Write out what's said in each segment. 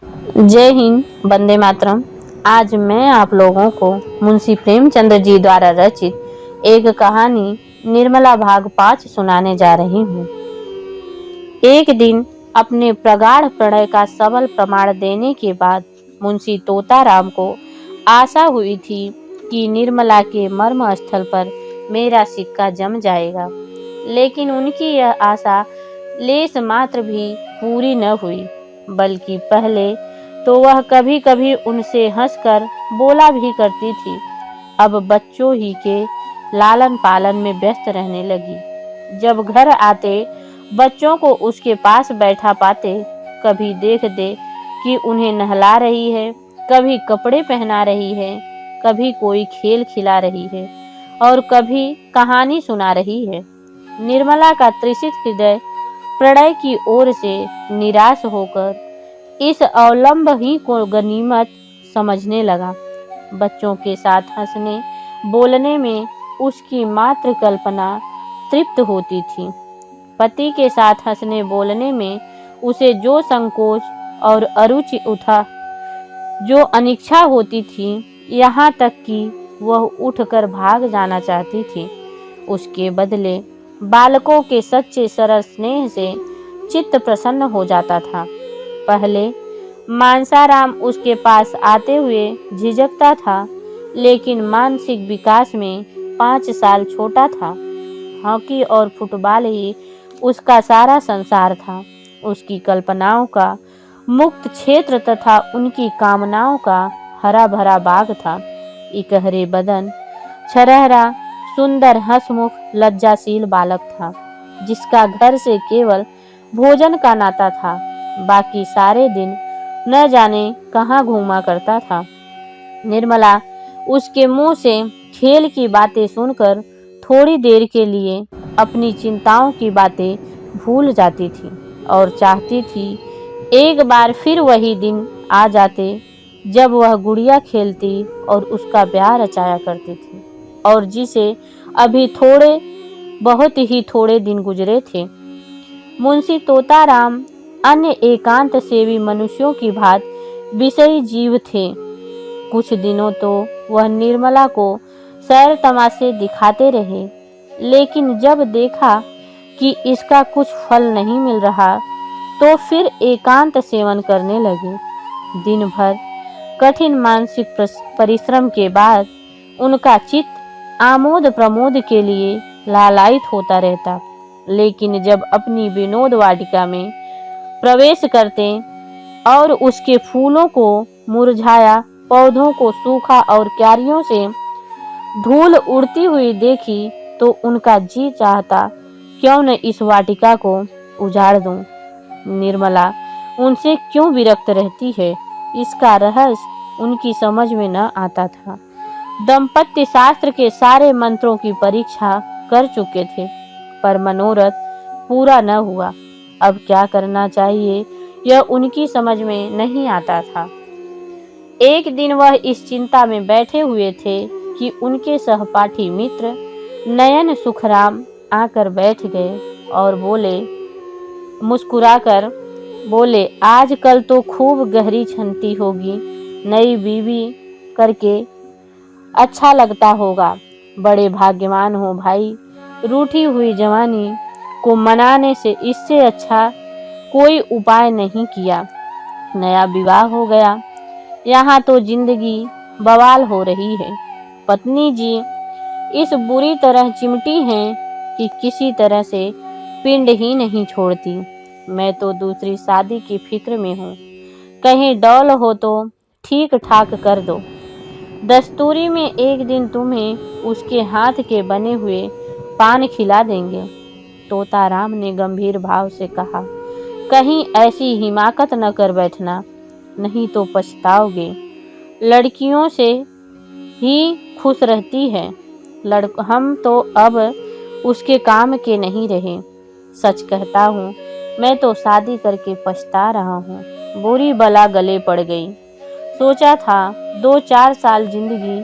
जय हिंद, वंदे मातरम। आज मैं आप लोगों को मुंशी प्रेमचंद जी द्वारा रचित एक कहानी निर्मला भाग 5 सुनाने जा रही हूँ। एक दिन अपने प्रगाढ़ प्रणय का सबल प्रमाण देने के बाद मुंशी तोताराम को आशा हुई थी कि निर्मला के मर्म स्थल पर मेरा सिक्का जम जाएगा, लेकिन उनकी यह आशा लेश मात्र भी पूरी न हुई, बल्कि पहले तो वह कभी कभी उनसे हंसकर बोला भी करती थी। अब बच्चों ही के लालन पालन में व्यस्त रहने लगी। जब घर आते बच्चों को उसके पास बैठा पाते, कभी देख दे कि उन्हें नहला रही है, कभी कपड़े पहना रही है, कभी कोई खेल खिला रही है और कभी कहानी सुना रही है। निर्मला का तृषित हृदय प्रणय की ओर से निराश होकर इस अवलंब ही को गनीमत समझने लगा। बच्चों के साथ हंसने बोलने में उसकी मात्र कल्पना तृप्त होती थी। पति के साथ हंसने बोलने में उसे जो संकोच और अरुचि उठा, जो अनिच्छा होती थी, यहाँ तक कि वह उठकर भाग जाना चाहती थी। उसके बदले बालकों के सच्चे सरल स्नेह से चित्त प्रसन्न हो जाता था। पहले मानसाराम उसके पास आते हुए झिझकता था, लेकिन मानसिक विकास में 5 साल छोटा था। हॉकी और फुटबॉल ही उसका सारा संसार था। उसकी कल्पनाओं का मुक्त क्षेत्र तथा उनकी कामनाओं का हरा भरा बाग था। इकहरे बदन, छरहरा, सुंदर, हंसमुख, लज्जाशील बालक था, जिसका घर से केवल भोजन का नाता था। बाकी सारे दिन न जाने कहाँ घूमा करता था। निर्मला उसके मुंह से खेल की बातें सुनकर थोड़ी देर के लिए अपनी चिंताओं की बातें भूल जाती थी और चाहती थी एक बार फिर वही दिन आ जाते जब वह गुड़िया खेलती और उसका ब्याह रचाया करती थी, और जिसे अभी बहुत ही थोड़े दिन गुजरे थे। मुंशी तोताराम अन्य एकांत सेवी मनुष्यों की भांति विषयी जीव थे। कुछ दिनों तो वह निर्मला को सैर तमाशे दिखाते रहे, लेकिन जब देखा कि इसका कुछ फल नहीं मिल रहा, तो फिर एकांत सेवन करने लगे। दिन भर कठिन मानसिक परिश्रम के बाद उनका चित्त आमोद प्रमोद के लिए लालायित होता रहता, लेकिन जब अपनी विनोद वाटिका में प्रवेश करते और उसके फूलों को मुरझाया, पौधों को सूखा और क्यारियों से धूल उड़ती हुई देखी, तो उनका जी चाहता क्यों न इस वाटिका को उजाड़ दूं। निर्मला उनसे क्यों विरक्त रहती है, इसका रहस्य उनकी समझ में न आता था। दंपत्य शास्त्र के सारे मंत्रों की परीक्षा कर चुके थे, पर मनोरथ पूरा न हुआ। अब क्या करना चाहिए यह उनकी समझ में नहीं आता था। एक दिन वह इस चिंता में बैठे हुए थे कि उनके सहपाठी मित्र नयन सुखराम आकर बैठ गए और मुस्कुराकर बोले, आजकल तो खूब गहरी छंती होगी, नई बीवी करके अच्छा लगता होगा। बड़े भाग्यवान हो भाई, रूठी हुई जवानी को मनाने से इससे अच्छा कोई उपाय नहीं किया। नया विवाह हो गया, यहाँ तो जिंदगी बवाल हो रही है। पत्नी जी इस बुरी तरह चिमटी हैं कि किसी तरह से पिंड ही नहीं छोड़ती। मैं तो दूसरी शादी की फिक्र में हूँ, कहीं डौल हो तो ठीक ठाक कर दो। दस्तूरी में एक दिन तुम्हें उसके हाथ के बने हुए पान खिला देंगे। तोताराम ने गंभीर भाव से कहा, कहीं ऐसी हिमाकत न कर बैठना, नहीं तो पछताओगे। लड़कियों से ही खुश रहती है, हम तो अब उसके काम के नहीं रहे। सच कहता हूँ, मैं तो शादी करके पछता रहा हूँ। बुरी बला गले पड़ गई। सोचा था 2-4 साल जिंदगी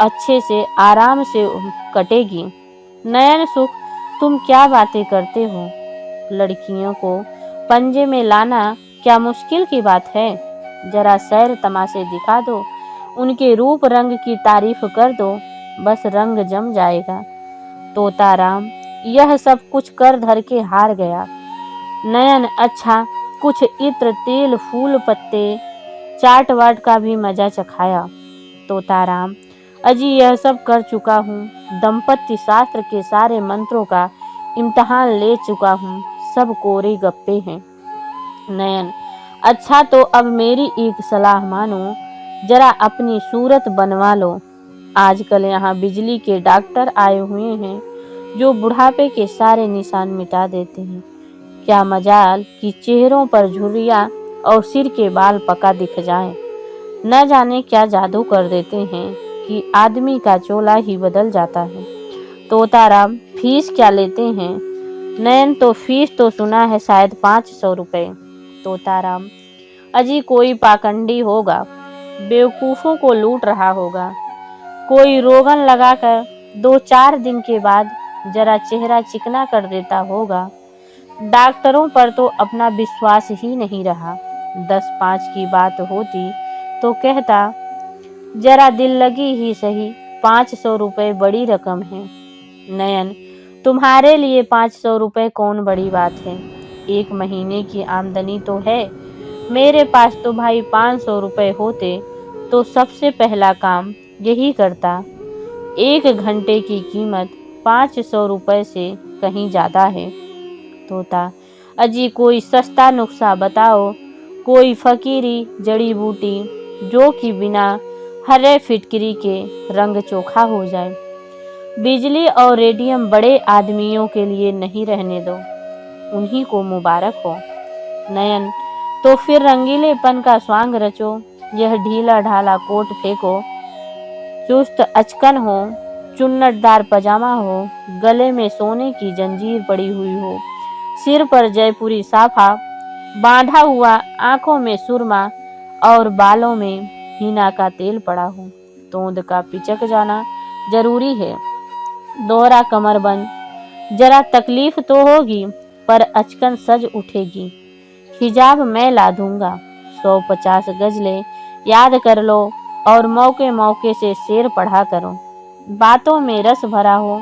अच्छे से आराम से कटेगी। नयन सुख, तुम क्या बातें करते हो? लड़कियों को पंजे में लाना क्या मुश्किल की बात है? जरा सैर तमाशे दिखा दो, उनके रूप रंग की तारीफ कर दो, बस रंग जम जाएगा। तोताराम यह सब कुछ कर धर के हार गया। नयन अच्छा कुछ इत्र तेल फूल पत्ते चाट वाट का भी मजा चखाया। तोताराम अजी यह सब कर चुका हूँ, दंपत्ति शास्त्र के सारे मंत्रों का इम्तहान ले चुका हूँ, सब कोरे गप्पे हैं। नयन अच्छा तो अब मेरी एक सलाह मानो, जरा अपनी सूरत बनवा लो। आजकल यहाँ बिजली के डॉक्टर आए हुए हैं जो बुढ़ापे के सारे निशान मिटा देते हैं। क्या मजाल कि चेहरों पर झुर्रियाँ और सिर के बाल पका दिख जाएं। न जाने क्या जादू कर देते हैं कि आदमी का चोला ही बदल जाता है। तोताराम फीस क्या लेते हैं? नयन तो फीस तो सुना है शायद 500 रुपए। तोताराम अजी कोई पाखंडी होगा, बेवकूफ़ों को लूट रहा होगा। कोई रोगन लगाकर 2-4 दिन के बाद जरा चेहरा चिकना कर देता होगा। डॉक्टरों पर तो अपना विश्वास ही नहीं रहा। 10-5 की बात होती तो कहता जरा दिल लगी ही सही, 500 रुपए बड़ी रकम है। नयन तुम्हारे लिए 500 रुपए कौन बड़ी बात है, 1 महीने की आमदनी तो है। मेरे पास तो भाई 500 रुपए होते तो सबसे पहला काम यही करता। 1 घंटे की कीमत 500 रुपए से कहीं ज़्यादा है। तोता अजी कोई सस्ता नुस्खा बताओ, कोई फकीरी जड़ी बूटी जो कि बिना हरे फिटकरी के रंग चोखा हो जाए। बिजली और रेडियम बड़े आदमियों के लिए नहीं रहने दो, उन्हीं को मुबारक हो। नयन तो फिर रंगीलेपन का स्वांग रचो, यह ढीला ढाला कोट फेंको, चुस्त अचकन हो, चुन्नटदार पजामा हो, गले में सोने की जंजीर पड़ी हुई हो, सिर पर जयपुरी साफा बांधा हुआ, आंखों में सुरमा और बालों में हीना का तेल पड़ा हो। तोंद का पिचक जाना जरूरी है। दोहरा कमरबंद, जरा तकलीफ तो होगी पर अचकन सज उठेगी। हिजाब मैं ला दूंगा। 150 गजले याद कर लो और मौके मौके से शेर पढ़ा करो। बातों में रस भरा हो,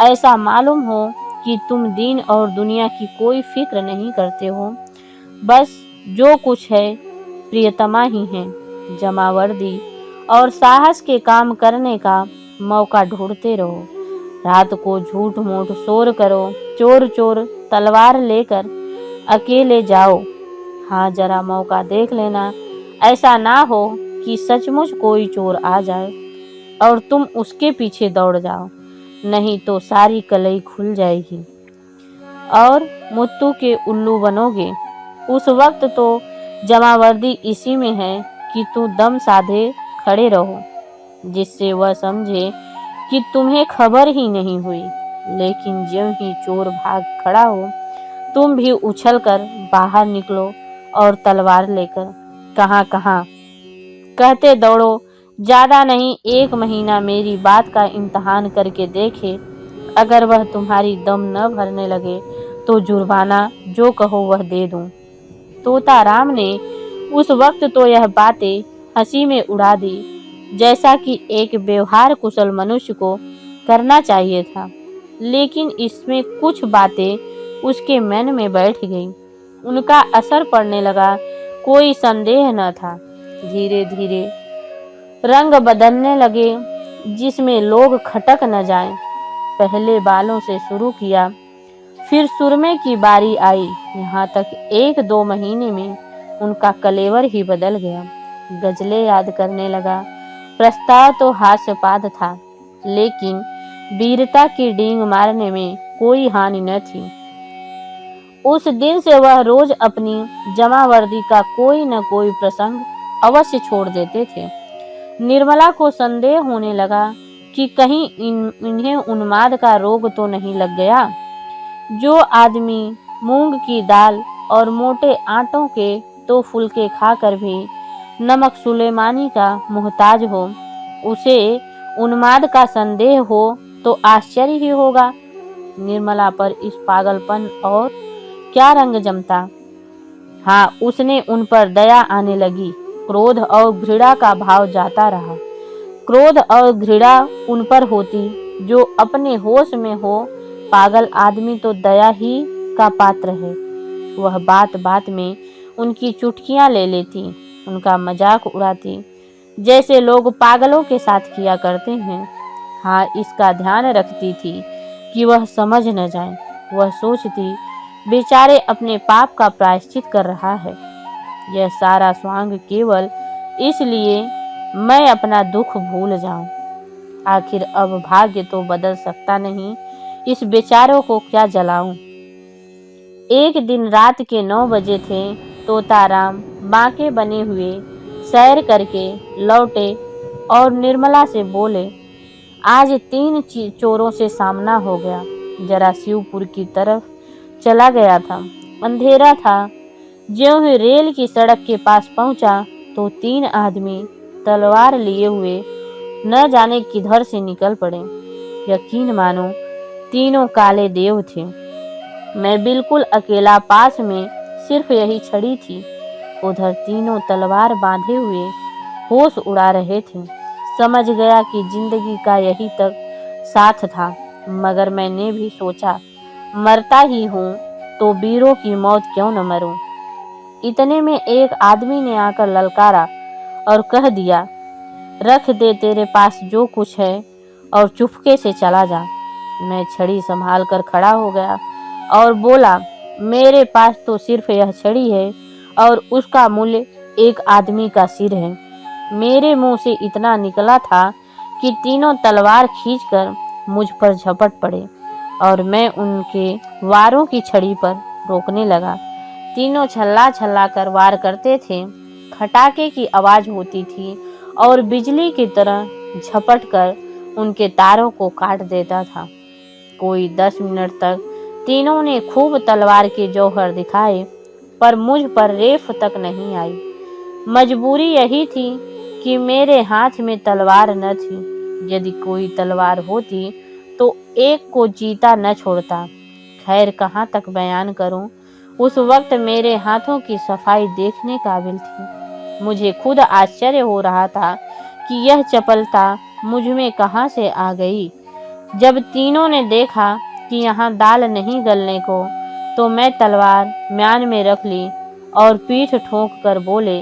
ऐसा मालूम हो कि तुम दीन और दुनिया की कोई फिक्र नहीं करते हो, बस जो कुछ है प्रियतमा ही है। जमावर्दी और साहस के काम करने का मौका ढूंढते रहो। रात को झूठ मूठ शोर करो, चोर चोर तलवार लेकर अकेले जाओ। हाँ जरा मौका देख लेना, ऐसा ना हो कि सचमुच कोई चोर आ जाए और तुम उसके पीछे दौड़ जाओ, नहीं तो सारी कलई खुल जाएगी और मुत्तू के उल्लू बनोगे। उस वक्त तो जमावर्दी इसी में है कि तू दम साधे खड़े रहो, जिससे वह समझे कि तुम्हें खबर ही नहीं हुई। लेकिन ज्यों ही चोर भाग खड़ा हो, तुम भी उछलकर बाहर निकलो और तलवार लेकर कहाँ कहाँ कहते दौड़ो। ज़्यादा नहीं, 1 महीना मेरी बात का इम्तहान करके देखे, अगर वह तुम्हारी दम न भरने लगे तो जुर्माना जो कहो वह दे दूं। तोताराम ने उस वक्त तो यह बातें हंसी में उड़ा दी, जैसा कि एक व्यवहार कुशल मनुष्य को करना चाहिए था, लेकिन इसमें कुछ बातें उसके मन में बैठ गईं। उनका असर पड़ने लगा, कोई संदेह न था। धीरे धीरे रंग बदलने लगे, जिसमें लोग खटक न जाएं। पहले बालों से शुरू किया, फिर सुरमे की बारी आई, यहाँ तक 1-2 महीने में उनका कलेवर ही बदल गया। गजलें याद करने लगा। प्रस्ताव तो हास्यपाद था, लेकिन वीरता की डींग मारने में कोई हानि न थी। उस दिन से वह रोज अपनी जमावर्दी का कोई न कोई प्रसंग अवश्य छोड़ देते थे। निर्मला को संदेह होने लगा कि कहीं इन्हें उन्माद का रोग तो नहीं लग गया। जो आदमी मूंग की दाल और मोटे आटों के 2 फुलके खाकर भी नमक सुलेमानी का मोहताज हो, उसे उन्माद का संदेह हो तो आश्चर्य ही होगा। निर्मला पर इस पागलपन और क्या रंग जमता। हाँ, उसने उन पर दया आने लगी क्रोध और घृणा का भाव जाता रहा। क्रोध और घृणा उन पर होती जो अपने होश में हो। पागल आदमी तो दया ही का पात्र है। वह बात बात में उनकी चुटकियां ले लेती, उनका मजाक उड़ाती, जैसे लोग पागलों के साथ किया करते हैं। हाँ, इसका ध्यान रखती थी कि वह समझ न जाए। वह सोचती, बेचारे अपने पाप का प्रायश्चित कर रहा है। यह सारा स्वांग केवल इसलिए मैं अपना दुख भूल जाऊं। आखिर अब भाग्य तो बदल सकता नहीं, इस बेचारों को क्या जलाऊं। एक दिन रात के 9 बजे थे। तोताराम बांके बने हुए सैर करके लौटे और निर्मला से बोले, आज 3 चोरों से सामना हो गया। जरा शिवपुर की तरफ चला गया था। अंधेरा था। ज्यों ही रेल की सड़क के पास पहुंचा तो 3 आदमी तलवार लिए हुए न जाने किधर से निकल पड़े। यकीन मानो, तीनों काले देव थे। मैं बिल्कुल अकेला, पास में सिर्फ यही छड़ी थी। उधर तीनों तलवार बांधे हुए होश उड़ा रहे थे। समझ गया कि जिंदगी का यही तक साथ था। मगर मैंने भी सोचा, मरता ही हूँ तो वीरों की मौत क्यों न मरूं। इतने में एक आदमी ने आकर ललकारा और कह दिया, रख दे तेरे पास जो कुछ है और चुपके से चला जा। मैं छड़ी संभाल कर खड़ा हो गया और बोला, मेरे पास तो सिर्फ यह छड़ी है और उसका मूल्य एक आदमी का सिर है। मेरे मुंह से इतना निकला था कि तीनों तलवार खींचकर मुझ पर झपट पड़े और मैं उनके वारों की छड़ी पर रोकने लगा। तीनों छल्ला छल्ला कर वार करते थे। खटाके की आवाज होती थी और बिजली की तरह झपट कर उनके तारों को काट देता था। कोई 10 मिनट तक तीनों ने खूब तलवार के जौहर दिखाए, पर मुझ पर रेफ तक नहीं आई। मजबूरी यही थी कि मेरे हाथ में तलवार न थी। यदि कोई तलवार होती तो एक को जीता न छोड़ता। खैर, कहाँ तक बयान करूं। उस वक्त मेरे हाथों की सफाई देखने काबिल थी। मुझे खुद आश्चर्य हो रहा था कि यह चपलता मुझ में कहाँ से आ गई। जब तीनों ने देखा कि यहाँ दाल नहीं गलने को, तो मैं तलवार म्यान में रख ली और पीठ ठोंक कर बोले,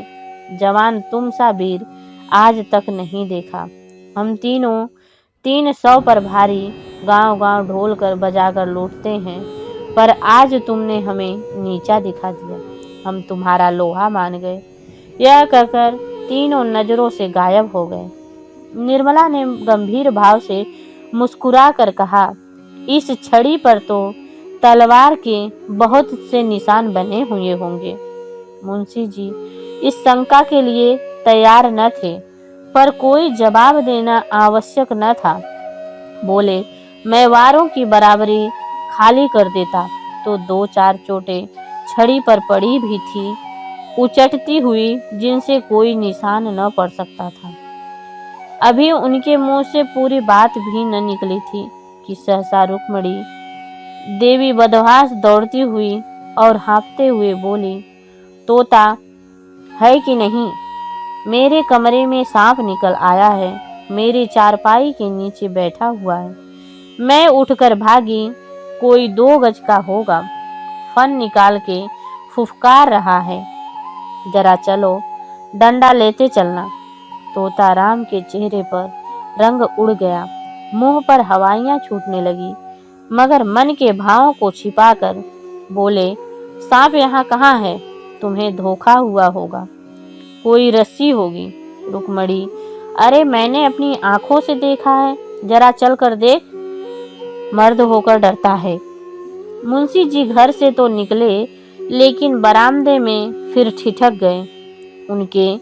जवान तुम सा वीर आज तक नहीं देखा। हम तीनों 300 पर भारी गांव-गांव ढोल कर बजाकर लूटते हैं, पर आज तुमने हमें नीचा दिखा दिया। हम तुम्हारा लोहा मान गए। यह कहकर तीनों नजरों से गायब हो गए। निर्मला ने गंभीर भाव से मुस्कुरा कर कहा, इस छड़ी पर तो तलवार के बहुत से निशान बने हुए होंगे। मुंशी जी इस शंका के लिए तैयार न थे, पर कोई जवाब देना आवश्यक न था। बोले, मैं वारों की बराबरी खाली कर देता तो 2-4 चोटें छड़ी पर पड़ी भी थी, उचटती हुई, जिनसे कोई निशान न पड़ सकता था। अभी उनके मुंह से पूरी बात भी न निकली थी कि सहसा रुक्मणी देवी बदहास दौड़ती हुई और हाँफते हुए बोली, तोता है कि नहीं? मेरे कमरे में सांप निकल आया है। मेरी चारपाई के नीचे बैठा हुआ है। मैं उठकर भागी, कोई 2 गज का होगा। फन निकाल के फुफकार रहा है। जरा चलो, डंडा लेते चलना। तोताराम के चेहरे पर रंग उड़ गया, मुंह पर हवाइयां छूटने लगी, मगर मन के भावों को छिपाकर बोले, सांप यहाँ कहाँ है? तुम्हें धोखा हुआ होगा, कोई रस्सी होगी। रुक्मणी, अरे मैंने अपनी आंखों से देखा है, जरा चल कर देख। मर्द होकर डरता है। मुंशी जी घर से तो निकले, लेकिन बरामदे में फिर ठिठक गए। उनके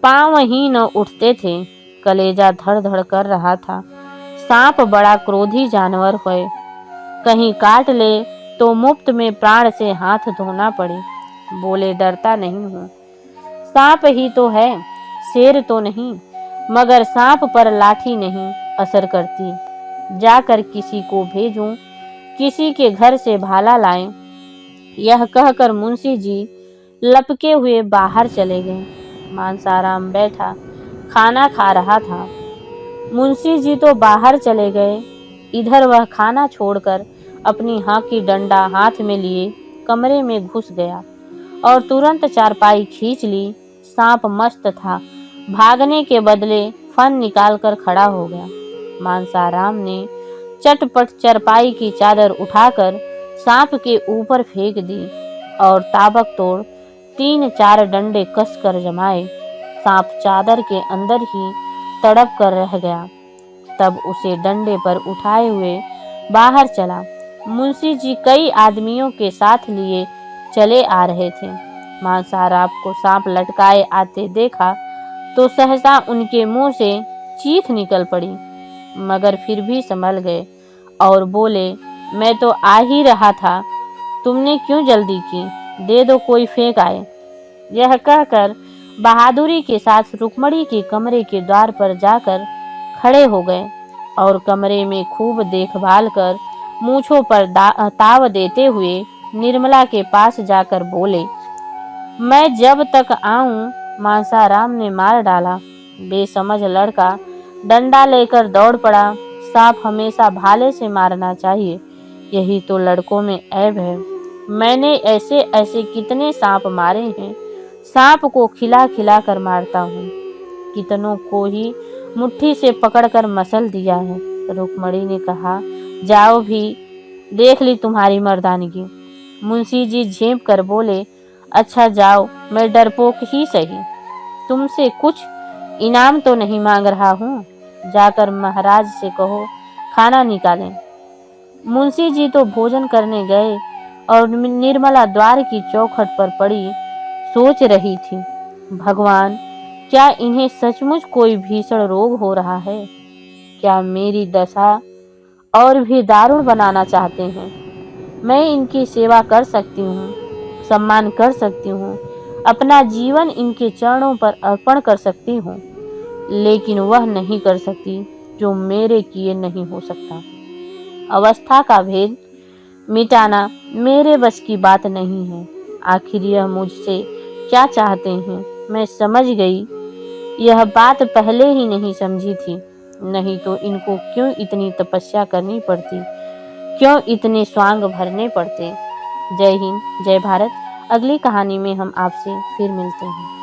पांव ही न उठते थे। कलेजा धड़ धड़ कर रहा था। सांप बड़ा क्रोधी जानवर है, कहीं काट ले तो मुफ्त में प्राण से हाथ धोना पड़े। बोले, डरता नहीं हूँ, सांप ही तो है, शेर तो नहीं। मगर सांप पर लाठी नहीं असर करती। जाकर किसी को भेजूं, किसी के घर से भाला लाएं। यह कहकर मुंशी जी लपके हुए बाहर चले गए। मानसाराम बैठा खाना खा रहा था। मुंशी जी तो बाहर चले गए। इधर वह खाना छोड़कर अपनी हाथी डंडा हाथ में लिए कमरे में घुस गया और तुरंत चारपाई खींच ली। सांप मस्त था, भागने के बदले फन निकालकर खड़ा हो गया। मानसाराम ने चटपट चारपाई की चादर उठाकर सांप के ऊपर फेंक दी और ताबकतोड़ 3-4 डंडे कसकर जमाए। सांप चादर के अंदर ही तड़प कर रह गया। तब उसे डंडे पर उठाए हुए बाहर चला। मुंशी जी कई आदमियों के साथ लिए चले आ रहे थे। मांसाराम को सांप लटकाए आते देखा तो सहसा उनके मुंह से चीख निकल पड़ी, मगर फिर भी संभल गए और बोले, मैं तो आ ही रहा था, तुमने क्यों जल्दी की? दे दो, कोई फेंक आए। यह कहकर बहादुरी के साथ रुक्मणी के कमरे के द्वार पर जाकर खड़े हो गए और कमरे में खूब देखभाल कर मूंछों पर ताव देते हुए निर्मला के पास जाकर बोले, मैं जब तक आऊं मांसाराम ने मार डाला। बेसमझ लड़का डंडा लेकर दौड़ पड़ा। सांप हमेशा भाले से मारना चाहिए, यही तो लड़कों में ऐब है। मैंने ऐसे ऐसे कितने सांप मारे हैं, सांप को खिला खिला कर मारता हूँ, कितनों को ही मुट्ठी से पकड़कर मसल दिया है। रुक्मणी ने कहा, जाओ भी, देख ली तुम्हारी मर्दानगी। मुंशी जी झेप कर बोले, अच्छा जाओ, मैं डरपोक ही सही, तुमसे कुछ इनाम तो नहीं मांग रहा हूँ, जाकर महाराज से कहो खाना निकालें। मुंशी जी तो भोजन करने गए और निर्मला द्वार की चौखट पर पड़ी सोच रही थी, भगवान, क्या इन्हें सचमुच कोई भीषण रोग हो रहा है? क्या मेरी दशा और भी दारुण बनाना चाहते हैं? मैं इनकी सेवा कर सकती हूँ, सम्मान कर सकती हूँ, अपना जीवन इनके चरणों पर अर्पण कर सकती हूँ, लेकिन वह नहीं कर सकती जो मेरे किए नहीं हो सकता। अवस्था का भेद मिटाना मेरे बस की बात नहीं है। आखिर यह मुझसे क्या चाहते हैं मैं समझ गई। यह बात पहले ही नहीं समझी थी, नहीं तो इनको क्यों इतनी तपस्या करनी पड़ती, क्यों इतने स्वांग भरने पड़ते। जय हिंद, जय भारत। अगली कहानी में हम आपसे फिर मिलते हैं।